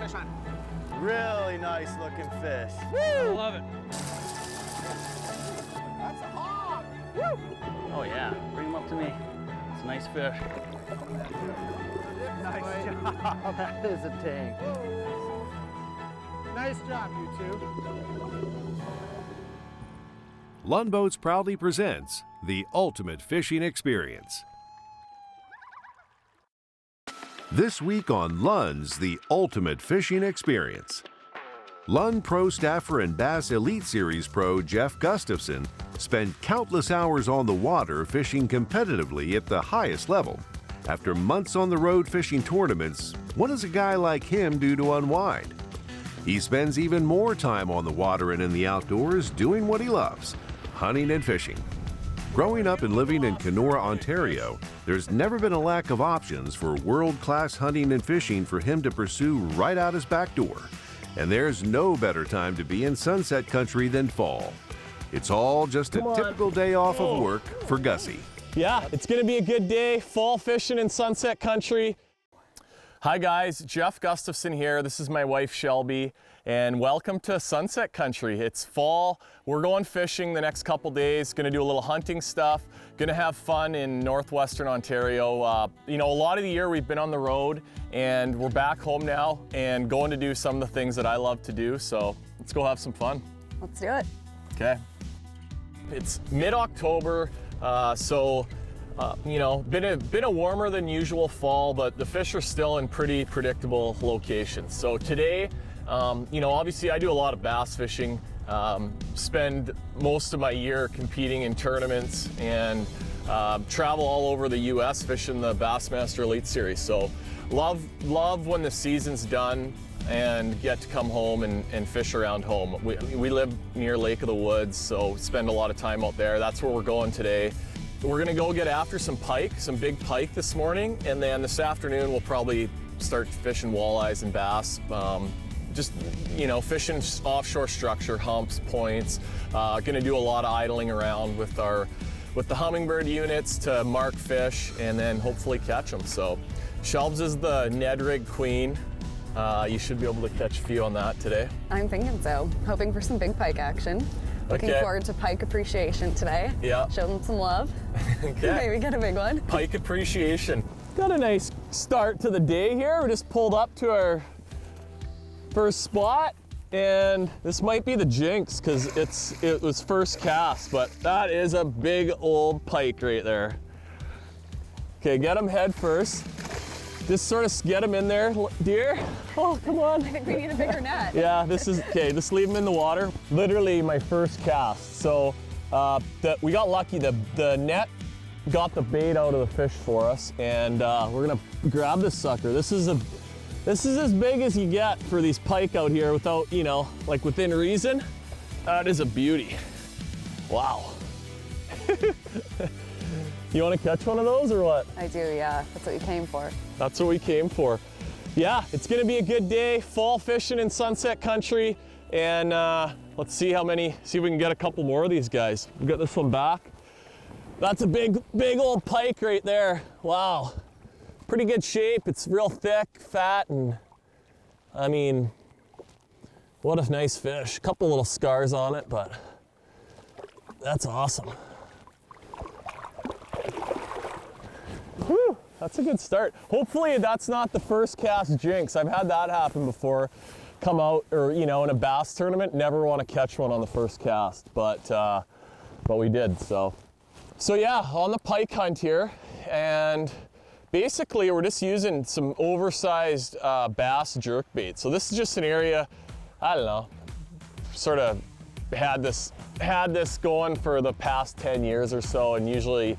fish on. Really nice looking fish. Woo! I love it. That's a hog. Woo! Oh yeah, bring him up to me. It's a nice fish. Nice job. That is a tank. Nice job, you two. Lund Boats proudly presents the ultimate fishing experience. This week on Lund's The Ultimate Fishing Experience. Lund Pro Staffer and Bass Elite Series Pro Jeff Gustafson spent countless hours on the water fishing competitively at the highest level. After months on the road fishing tournaments, what does a guy like him do to unwind? He spends even more time on the water and in the outdoors doing what he loves, hunting and fishing. Growing up and living in Kenora, Ontario, there's never been a lack of options for world-class hunting and fishing for him to pursue right out his back door. And there's no better time to be in sunset country than fall. It's all just a typical day off of work for Gussy. Yeah, it's gonna be a good day, fall fishing in sunset country. Hi guys, Jeff Gustafson here. This is my wife Shelby, and welcome to sunset country. It's fall, we're going fishing the next couple days, gonna do a little hunting stuff, gonna have fun in Northwestern Ontario. You know, a lot of the year we've been on the road, and we're back home now and going to do some of the things that I love to do, so let's go have some fun. Let's do it. Okay. It's mid-October, you know, been a warmer than usual fall, but the fish are still in pretty predictable locations. So today, you know, obviously I do a lot of bass fishing, spend most of my year competing in tournaments and travel all over the US fishing the Bassmaster Elite Series. So love when the season's done and get to come home and fish around home. We live near Lake of the Woods, so spend a lot of time out there. That's where we're going today. We're gonna go get after some pike, some big pike this morning, and then this afternoon we'll probably start fishing walleyes and bass. Just, you know, fishing offshore structure, humps, points. Gonna do a lot of idling around with the hummingbird units to mark fish and then hopefully catch them. So Shelbs is the Ned Rig queen. You should be able to catch a few on that today. I'm thinking so. Hoping for some big pike action. Looking forward to pike appreciation today. Yeah. Show them some love. Okay. Maybe get a big one. Pike appreciation. Got a nice start to the day here. We just pulled up to our first spot, and this might be the jinx because it was first cast, but that is a big old pike right there. Okay, get him head first. Just sort of get him in there, dear. Oh, come on. I think we need a bigger net. Yeah, this is, okay, just leave him in the water. Literally my first cast. So we got lucky, the net got the bait out of the fish for us, and we're gonna grab this sucker. This is as big as you get for these pike out here without, you know, like within reason. That is a beauty. Wow. You want to catch one of those or what? I do, yeah. That's what you came for. That's what we came for. Yeah, it's gonna be a good day, fall fishing in sunset country, and let's see if we can get a couple more of these guys. We got this one back. That's a big old pike right there. Wow, pretty good shape. It's real thick, fat, and I mean, what a nice fish. A couple little scars on it, but that's awesome. Whew, that's a good start. Hopefully that's not the first cast jinx. I've had that happen before. Come out, or you know, in a bass tournament, never want to catch one on the first cast, but we did. So yeah, on the pike hunt here, and basically we're just using some oversized bass jerk bait. So this is just an area, I don't know, sort of had this going for the past 10 years or so, and usually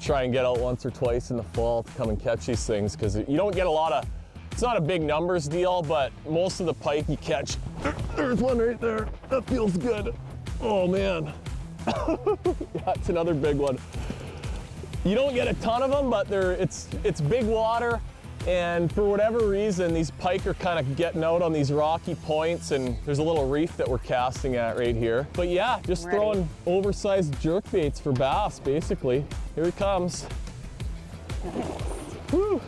try and get out once or twice in the fall to come and catch these things, because you don't get a lot of, it's not a big numbers deal, but most of the pike you catch, there's one right there, that feels good. Oh man. Yeah, it's another big one. You don't get a ton of them, but it's big water, and for whatever reason, these pike are kind of getting out on these rocky points, and there's a little reef that we're casting at right here. But yeah, just throwing oversized jerk baits for bass, basically. Here he comes. Woo.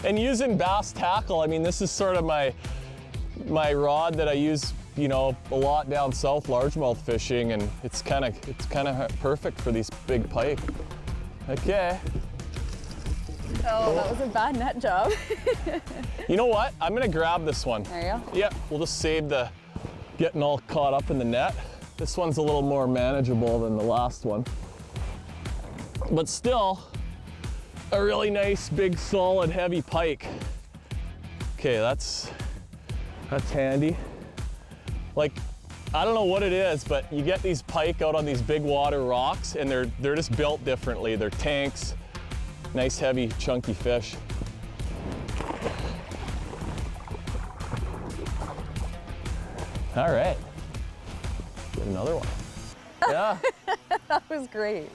And using bass tackle, I mean, this is sort of my my rod that I use, you know, a lot down south largemouth fishing, and it's kind of perfect for these big pike. Okay. Oh, that was a bad net job. You know what? I'm gonna grab this one. There you go. Yeah, we'll just save the getting all caught up in the net. This one's a little more manageable than the last one. But still, a really nice, big, solid, heavy pike. Okay, that's handy. Like, I don't know what it is, but you get these pike out on these big water rocks, and they're just built differently. They're tanks, nice, heavy, chunky fish. All right, get another one. Yeah. That was great.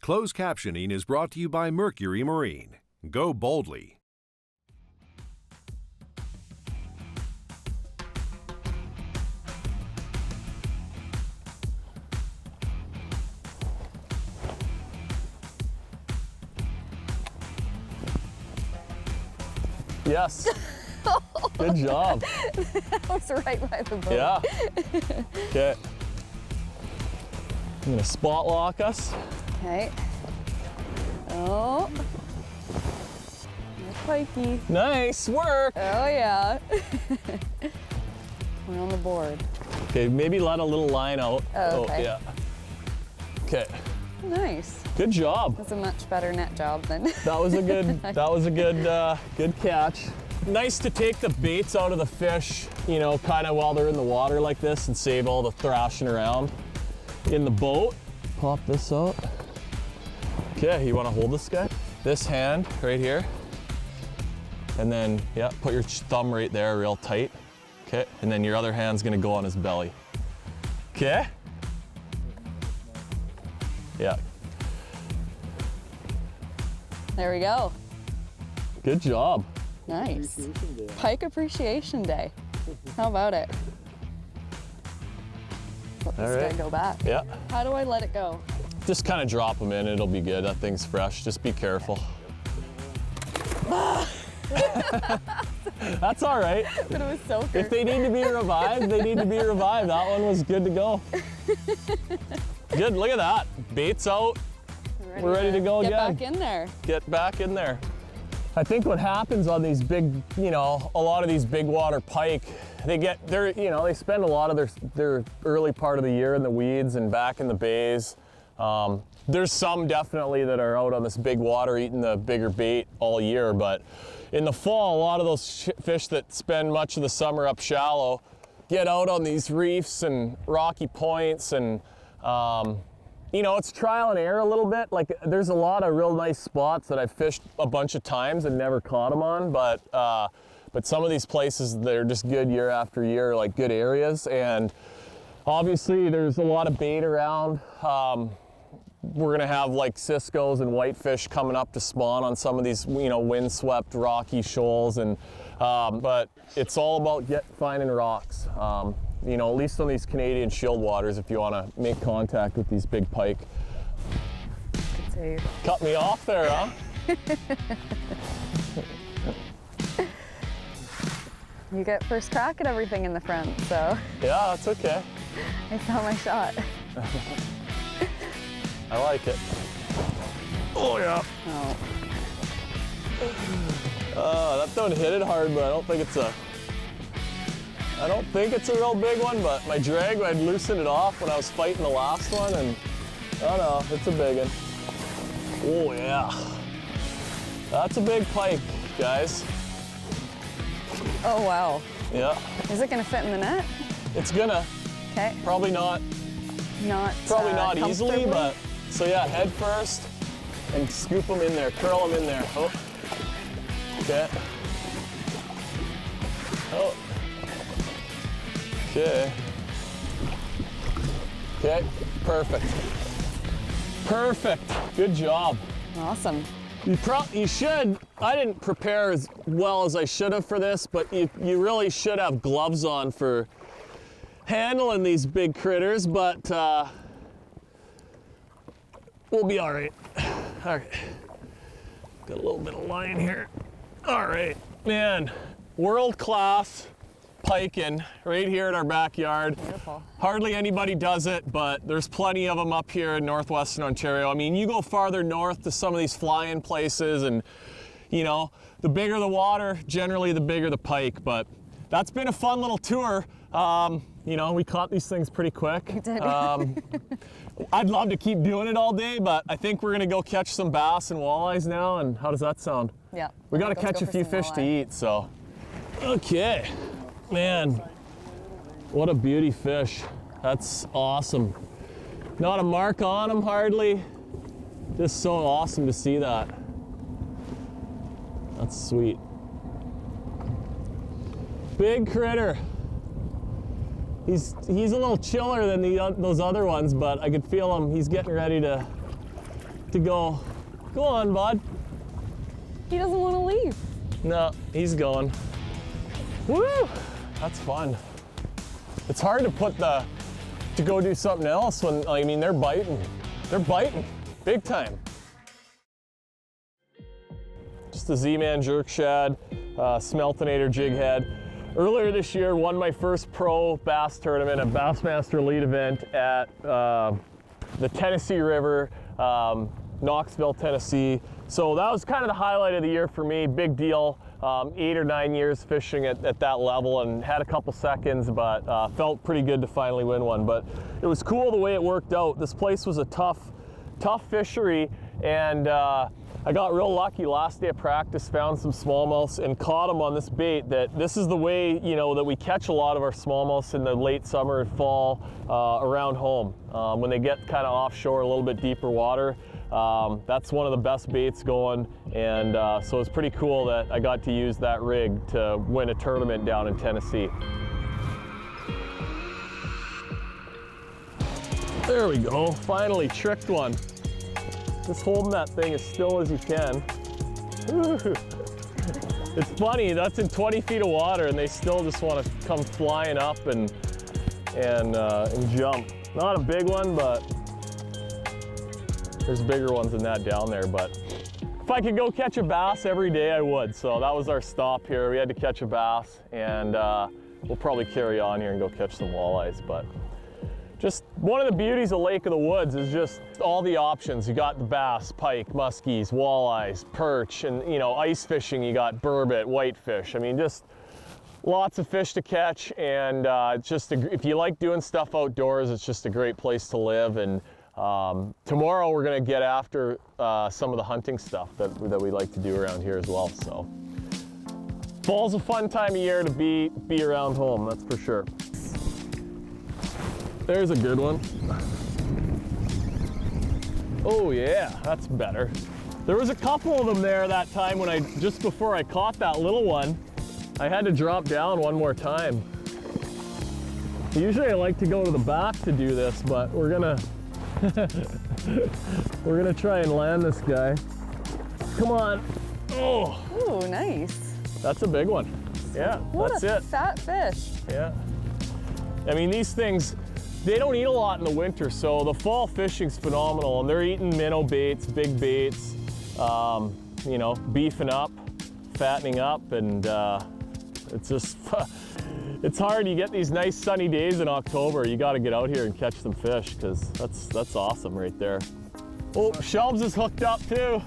Closed captioning is brought to you by Mercury Marine. Go boldly. Yes. Good job. That was right by the boat. Yeah. Okay. I'm gonna spot lock us. Okay. Oh. Nice pikey. Nice work. Oh yeah. We're on the board. Okay, maybe let a little line out. Oh, okay. Oh, yeah. Okay. Nice. Good job. That's a much better net job than. That was a good catch. Nice to take the baits out of the fish, you know, kind of while they're in the water like this, and save all the thrashing around in the boat. Pop this out. Okay, you want to hold this guy? This hand right here. And then, yeah, put your thumb right there real tight. Okay, and then your other hand's gonna go on his belly. Okay? Yeah. There we go. Good job. Nice. Pike Appreciation Day. How about it? Let this guy go back. Yeah. How do I let it go? Just kind of drop them in, it'll be good. That thing's fresh, just be careful. That's all right. But it was so good. If they need to be revived, they need to be revived. That one was good to go. Good, look at that. Bait's out. We're ready to go again. Get back in there. Get back in there. I think what happens on these big, you know, a lot of these big water pike, they spend a lot of their early part of the year in the weeds and back in the bays. There's some definitely that are out on this big water eating the bigger bait all year, but in the fall, a lot of those fish that spend much of the summer up shallow get out on these reefs and rocky points, and you know, it's trial and error a little bit. Like, there's a lot of real nice spots that I've fished a bunch of times and never caught them on, but some of these places, they're just good year after year, like good areas, and obviously there's a lot of bait around. We're gonna have like ciscos and whitefish coming up to spawn on some of these, you know, windswept rocky shoals, and but it's all about finding rocks. You know, at least on these Canadian shield waters, if you want to make contact with these big pike. Good save. Cut me off there, huh? You get first crack at everything in the front, so. Yeah, that's okay. I saw my shot. I like it. Oh yeah. Oh. That don't hit it hard, but I don't think it's a real big one, but my drag, I'd loosened it off when I was fighting the last one, and oh no, it's a big one. Oh yeah. That's a big pike, guys. Oh wow. Yeah. Is it gonna fit in the net? It's gonna. Okay. Probably not easily, but so yeah, head first and scoop them in there, curl them in there. Oh. Okay. Oh. Okay. Okay, perfect. Perfect, good job. Awesome. You should, I didn't prepare as well as I should have for this, but you really should have gloves on for handling these big critters, but we'll be all right. All right, got a little bit of line here. All right, Man, world-class piking right here in our backyard. Beautiful. Hardly anybody does it, but there's plenty of them up here in Northwestern Ontario. I mean, you go farther north to some of these fly-in places and, you know, the bigger the water, generally the bigger the pike, but that's been a fun little tour. You know, we caught these things pretty quick. We did. I'd love to keep doing it all day, but I think we're gonna go catch some bass and walleyes now, and how does that sound? Yeah. We gotta Let's catch go a for few some fish to walleye. eat, so. Okay, man, what a beauty fish. That's awesome. Not a mark on them hardly. Just so awesome to see that. That's sweet. Big critter. He's a little chiller than those other ones, but I could feel him. He's getting ready to go. Go on, bud. He doesn't want to leave. No, he's going. Woo! That's fun. It's hard to to go do something else when, I mean, they're biting. They're biting, big time. Just a Z-Man jerk shad, smeltonator jig head. Earlier this year, won my first pro bass tournament, a Bassmaster Elite event at the Tennessee River, Knoxville, Tennessee. So that was kind of the highlight of the year for me, big deal. 8 or 9 years fishing at that level and had a couple seconds, but felt pretty good to finally win one. But it was cool the way it worked out. This place was a tough fishery, and I got real lucky last day of practice, found some smallmouths and caught them on this bait. This is the way, you know, that we catch a lot of our smallmouths in the late summer and fall around home. When they get kind of offshore, a little bit deeper water, that's one of the best baits going. And so it's pretty cool that I got to use that rig to win a tournament down in Tennessee. There we go, finally tricked one. Just holding that thing as still as you can. It's funny, that's in 20 feet of water and they still just want to come flying up and jump. Not a big one, but there's bigger ones than that down there. But if I could go catch a bass every day, I would. So that was our stop here. We had to catch a bass, and we'll probably carry on here and go catch some walleyes. But just one of the beauties of Lake of the Woods is just all the options. You got the bass, pike, muskies, walleyes, perch, and you know, ice fishing, you got burbot, whitefish. I mean, just lots of fish to catch, and if you like doing stuff outdoors, it's just a great place to live. And tomorrow we're gonna get after some of the hunting stuff that we like to do around here as well. So fall's a fun time of year to be around home, that's for sure. There's a good one. Oh yeah, that's better. There was a couple of them there that time when just before I caught that little one. I had to drop down one more time. Usually I like to go to the back to do this, but we're gonna try and land this guy. Come on. Oh. Ooh, nice. That's a big one. Yeah, what that's a fat fish. Yeah. I mean, these things, they don't eat a lot in the winter, so the fall fishing's phenomenal, and they're eating minnow baits, big baits, you know, beefing up, fattening up, and it's just, it's hard. You get these nice sunny days in October, you gotta get out here and catch some fish, because that's awesome right there. Oh, Shelbs is hooked up too.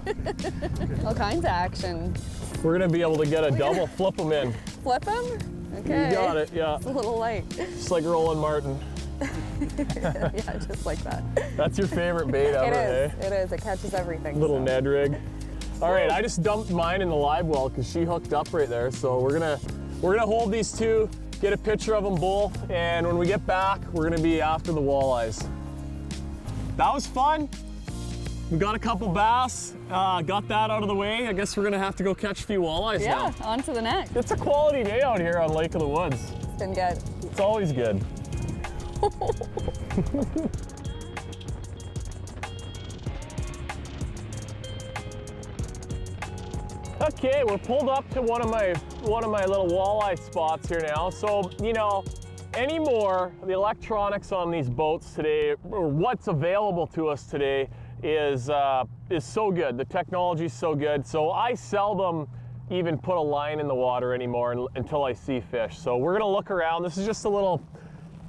All kinds of action. We're gonna be able to get a double, flip them in. Flip him? Okay. You got it, yeah. It's a little light. Just like Roland Martin. Yeah, just like that. That's your favorite bait ever, It is, eh? it is. It catches everything. Little so. Ned rig. All right, I just dumped mine in the live well because she hooked up right there. So we're gonna hold these two, get a picture of them both, and when we get back, we're gonna be after the walleyes. That was fun. We got a couple bass, got that out of the way. I guess we're gonna have to go catch a few walleyes now. Yeah, on to the next. It's a quality day out here on Lake of the Woods. It's been good. It's always good. Okay, we're pulled up to one of my little walleye spots here now. So, you know, anymore, the electronics on these boats today, or what's available to us today, is so good. The technology is so good. So I seldom even put a line in the water anymore until I see fish. So we're gonna look around. This is just a little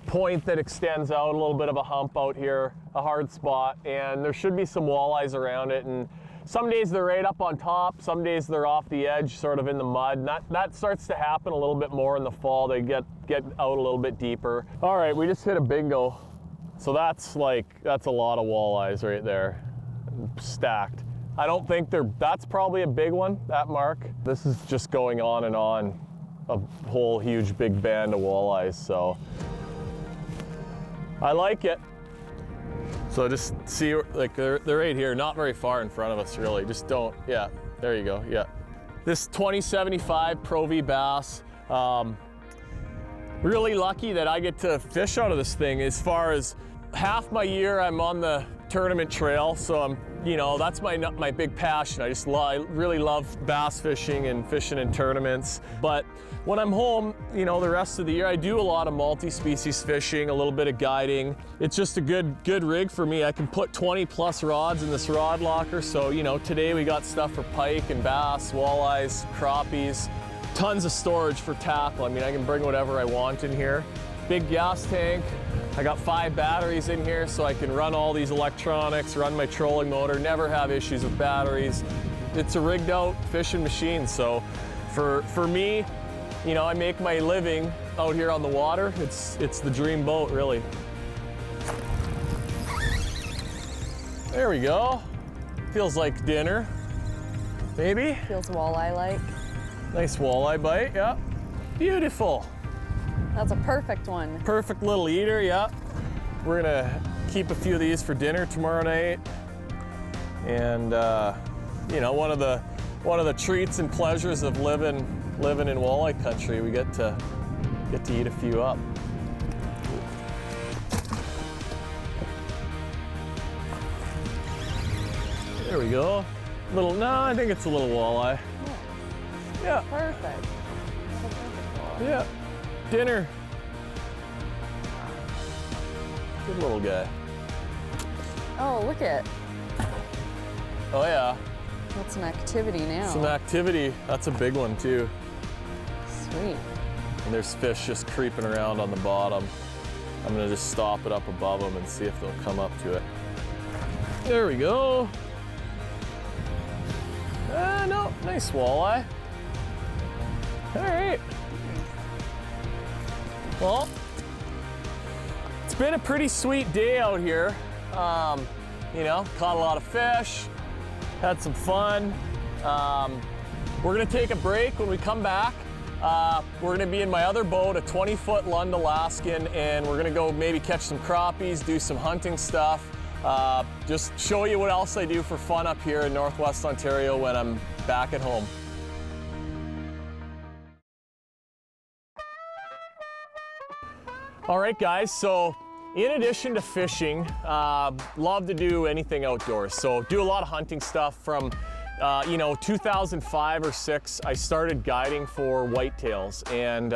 point that extends out, a little bit of a hump out here, a hard spot, and there should be some walleyes around it. And some days they're right up on top, some days they're off the edge, sort of in the mud. And that starts to happen a little bit more in the fall. They get out a little bit deeper. All right, we just hit a bingo. So that's a lot of walleyes right there, stacked. I don't think that's probably a big one, that mark. This is just going on and on, a whole huge big band of walleyes, so I like it. So just see, like they're right here, not very far in front of us really. Just don't, yeah, there you go, yeah. This 2075 Pro V bass, really lucky that I get to fish out of this thing. As far as half my year, I'm on the tournament trail, so that's my big passion. I really love bass fishing and fishing in tournaments. But when I'm home, the rest of the year, I do a lot of multi-species fishing, a little bit of guiding. It's just a good rig for me. I can put 20 plus rods in this rod locker. So, today we got stuff for pike and bass, walleyes, crappies, tons of storage for tackle. I mean, I can bring whatever I want in here. Big gas tank. I got 5 batteries in here, so I can run all these electronics, run my trolling motor, never have issues with batteries. It's a rigged out fishing machine. So for me, I make my living out here on the water. It's the dream boat, really. There we go. Feels like dinner, maybe. Feels walleye-like. Nice walleye bite, yeah. Beautiful. That's a perfect one. Perfect little eater, yeah. We're gonna keep a few of these for dinner tomorrow night. And one of the treats and pleasures of living in walleye country, we get to eat a few up. There we go. I think it's a little walleye. Yeah. Perfect. Yeah. Dinner. Good little guy. Oh, look at. Oh yeah. That's some activity now. Some activity. That's a big one too. Sweet. And there's fish just creeping around on the bottom. I'm gonna just stop it up above them and see if they'll come up to it. There we go. No, nice walleye. All right. Well, it's been a pretty sweet day out here. Caught a lot of fish, had some fun. We're gonna take a break. When we come back, we're gonna be in my other boat, a 20-foot Lund Alaskan, and we're gonna go maybe catch some crappies, do some hunting stuff, just show you what else I do for fun up here in Northwest Ontario when I'm back at home. All right, guys, so in addition to fishing, love to do anything outdoors. So do a lot of hunting stuff from, 2005 or 6, I started guiding for whitetails. And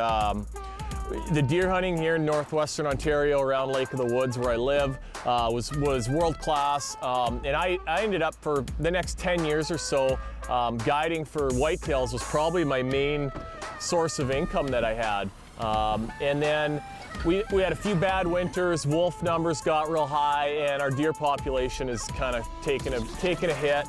the deer hunting here in Northwestern Ontario around Lake of the Woods where I live was world class. And I ended up for the next 10 years or so, guiding for whitetails was probably my main source of income that I had. And then we had a few bad winters, wolf numbers got real high, and our deer population is kind of taking a hit.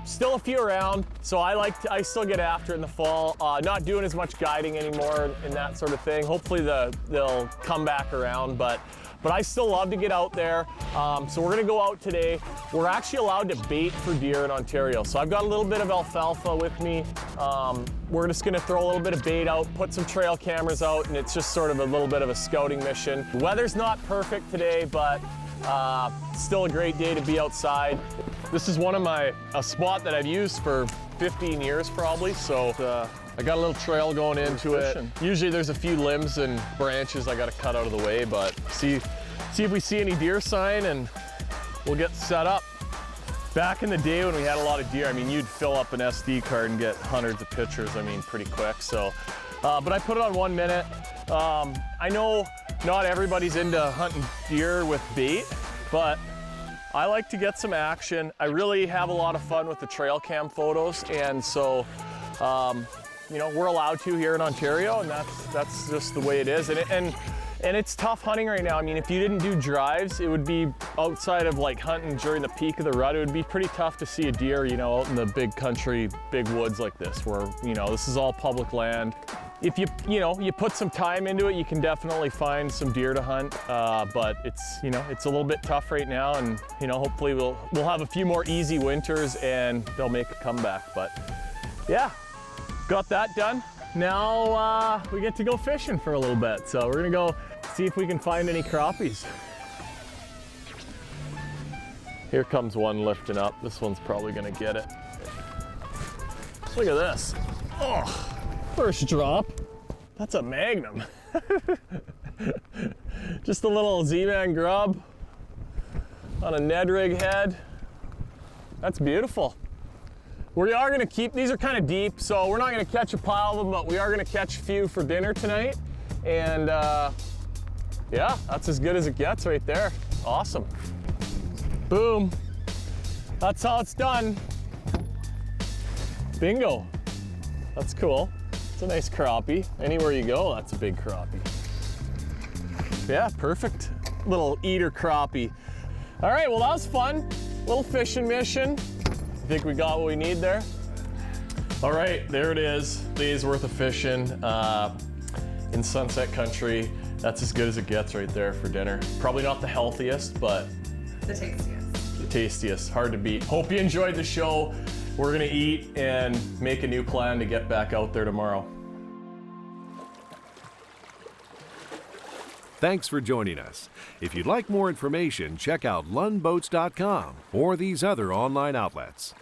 Still a few around, so I still get after it in the fall. Not doing as much guiding anymore and that sort of thing. Hopefully they'll come back around, but I still love to get out there. So we're gonna go out today. We're actually allowed to bait for deer in Ontario. So I've got a little bit of alfalfa with me. We're just gonna throw a little bit of bait out, put some trail cameras out, and it's just sort of a little bit of a scouting mission. The weather's not perfect today, but still a great day to be outside. This is a spot that I've used for 15 years probably, so I got a little trail going into it. Usually there's a few limbs and branches I gotta cut out of the way, but see if we see any deer sign and we'll get set up. Back in the day when we had a lot of deer, I mean, you'd fill up an SD card and get hundreds of pictures, I mean, pretty quick. So, but I put it on 1 minute. I know not everybody's into hunting deer with bait, but I like to get some action. I really have a lot of fun with the trail cam photos, and so You know, we're allowed to here in Ontario, and that's just the way it is. And it's tough hunting right now. I mean, if you didn't do drives, it would be outside of like hunting during the peak of the rut, it would be pretty tough to see a deer, you know, out in the big country, big woods like this, where, you know, this is all public land. If you put some time into it, you can definitely find some deer to hunt, but it's a little bit tough right now, and, you know, hopefully we'll have a few more easy winters and they'll make a comeback. But yeah, got that done. Now we get to go fishing for a little bit. So we're gonna go see if we can find any crappies. Here comes one lifting up. This one's probably gonna get it. Look at this. Oh. First drop. That's a magnum. Just a little Z-Man grub on a Ned rig head. That's beautiful. We are gonna keep, these are kind of deep, so we're not gonna catch a pile of them, but we are gonna catch a few for dinner tonight. And yeah, that's as good as it gets right there. Awesome. Boom. That's how it's done. Bingo. That's cool. It's a nice crappie. Anywhere you go, that's a big crappie. Yeah, perfect. Little eater crappie. All right, well, that was fun. Little fishing mission. I think we got what we need there. All right, there it is. Day's worth of fishing in Sunset Country. That's as good as it gets right there for dinner. Probably not the healthiest, but The tastiest. the tastiest. Hard to beat. Hope you enjoyed the show. We're gonna eat and make a new plan to get back out there tomorrow. Thanks for joining us. If you'd like more information, check out lundboats.com or these other online outlets.